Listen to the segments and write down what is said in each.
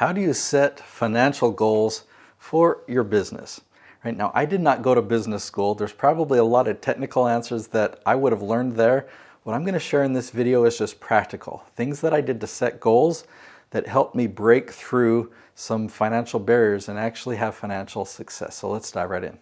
How do you set financial goals for your business? Right now, I did not go to business school. There's probably a lot of technical answers that I would have learned there. What I'm going to share in this video is just practical things that I did to set goals that helped me break through some financial barriers and actually have financial success. So let's dive right in.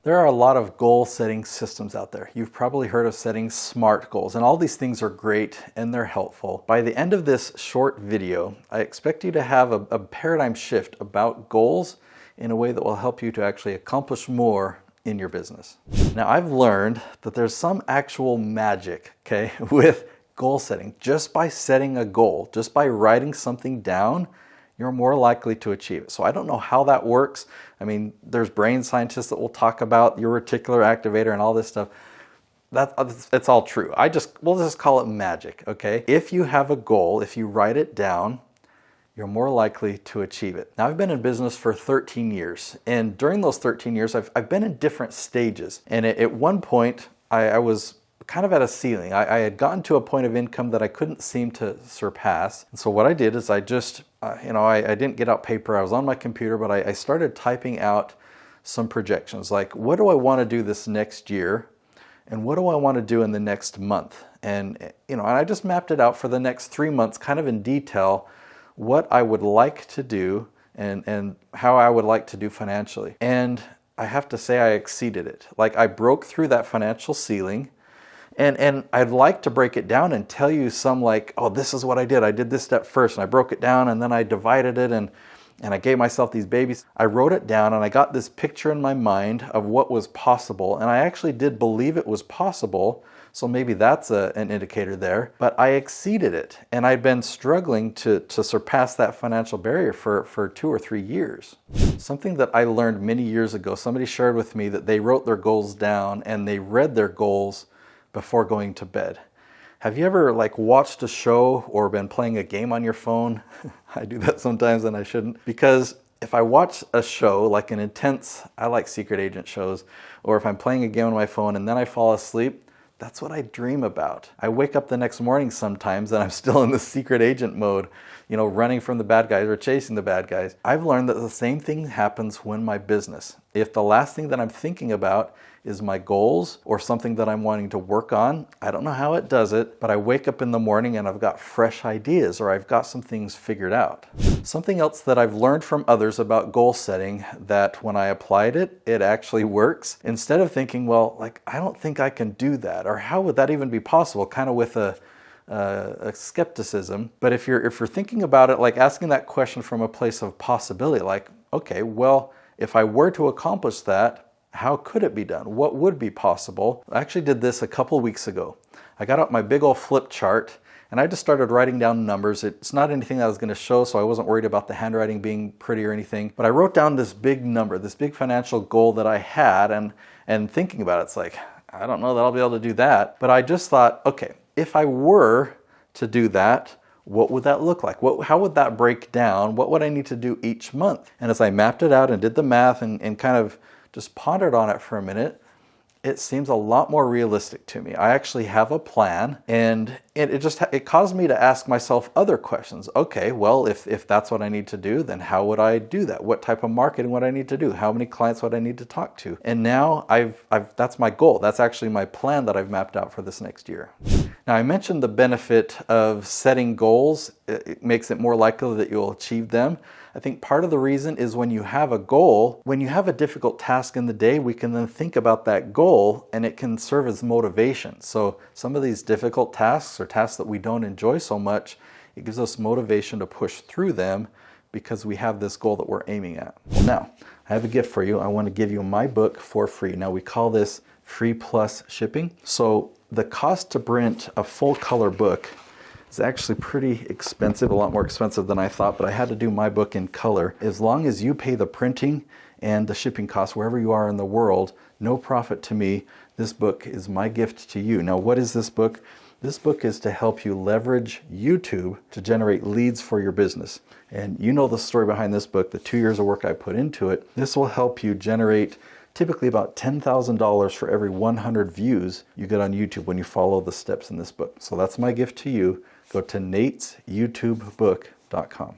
There are a lot of goal setting systems out there. You've probably heard of setting SMART goals, and all these things are great and they're helpful. By the end of this short video, I expect you to have a paradigm shift about goals in a way that will help you to actually accomplish more in your business. Now, I've learned that there's some actual magic, okay, with goal setting. Just by setting a goal, just by writing something down, you're more likely to achieve it. So I don't know how that works. I mean, there's brain scientists that will talk about your reticular activator and all this stuff. It's all true. We'll just call it magic, okay? If you have a goal, if you write it down, you're more likely to achieve it. Now, I've been in business for 13 years, and during those 13 years, I've been in different stages. And at one point, I was kind of at a ceiling. I had gotten to a point of income that I couldn't seem to surpass. And so what I did is I just, I didn't get out paper. I was on my computer, but I started typing out some projections. Like, what do I want to do this next year? And what do I want to do in the next month? And I just mapped it out for the next 3 months, kind of in detail, what I would like to do and how I would like to do financially. And I have to say I exceeded it. Like, I broke through that financial ceiling. And I'd like to break it down and tell you some like, oh, this is what I did. I did this step first and I broke it down and then I divided it and I gave myself these babies. I wrote it down and I got this picture in my mind of what was possible. And I actually did believe it was possible. So maybe that's an indicator there. But I exceeded it. And I'd been struggling to surpass that financial barrier for 2 or 3 years. Something that I learned many years ago, somebody shared with me that they wrote their goals down and they read their goals before going to bed. Have you ever watched a show or been playing a game on your phone? I do that sometimes and I shouldn't. Because if I watch a show, like an intense, I like secret agent shows, or if I'm playing a game on my phone and then I fall asleep, that's what I dream about. I wake up the next morning sometimes and I'm still in the secret agent mode, running from the bad guys or chasing the bad guys. I've learned that the same thing happens when my business. If the last thing that I'm thinking about is my goals or something that I'm wanting to work on, I don't know how it does it, but I wake up in the morning and I've got fresh ideas or I've got some things figured out. Something else that I've learned from others about goal setting that when I applied it, it actually works. Instead of thinking, well, I don't think I can do that, or how would that even be possible, kind of with a skepticism. But if you're thinking about it, asking that question from a place of possibility, okay, well, if I were to accomplish that, how could it be done? What would be possible? I actually did this a couple weeks ago. I got out my big old flip chart and I just started writing down numbers. It's not anything that I was going to show, so I wasn't worried about the handwriting being pretty or anything. But I wrote down this big number, this big financial goal that I had, and thinking about it, it's like, I don't know that I'll be able to do that. But I just thought, okay, if I were to do that, what would that look like? How would that break down? What would I need to do each month? And as I mapped it out and did the math and kind of just pondered on it for a minute, it seems a lot more realistic to me. I actually have a plan, and it caused me to ask myself other questions. Okay, well, if that's what I need to do, then how would I do that? What type of marketing would I need to do? How many clients would I need to talk to? And now that's my goal. That's actually my plan that I've mapped out for this next year. Now, I mentioned the benefit of setting goals. It makes it more likely that you'll achieve them. I think part of the reason is when you have a goal, when you have a difficult task in the day, we can then think about that goal and it can serve as motivation. So some of these difficult tasks or tasks that we don't enjoy so much, it gives us motivation to push through them because we have this goal that we're aiming at. Well, now, I have a gift for you. I want to give you my book for free. Now, we call this free plus shipping. So the cost to print a full color book is actually pretty expensive, a lot more expensive than I thought, but I had to do my book in color. As long as you pay the printing and the shipping costs wherever you are in the world, no profit to me. This book is my gift to you. Now, what is this book? This book is to help you leverage YouTube to generate leads for your business. And you know the story behind this book, the 2 years of work I put into it. This will help you generate typically about $10,000 for every 100 views you get on YouTube when you follow the steps in this book. So that's my gift to you. Go to natesyoutubebook.com.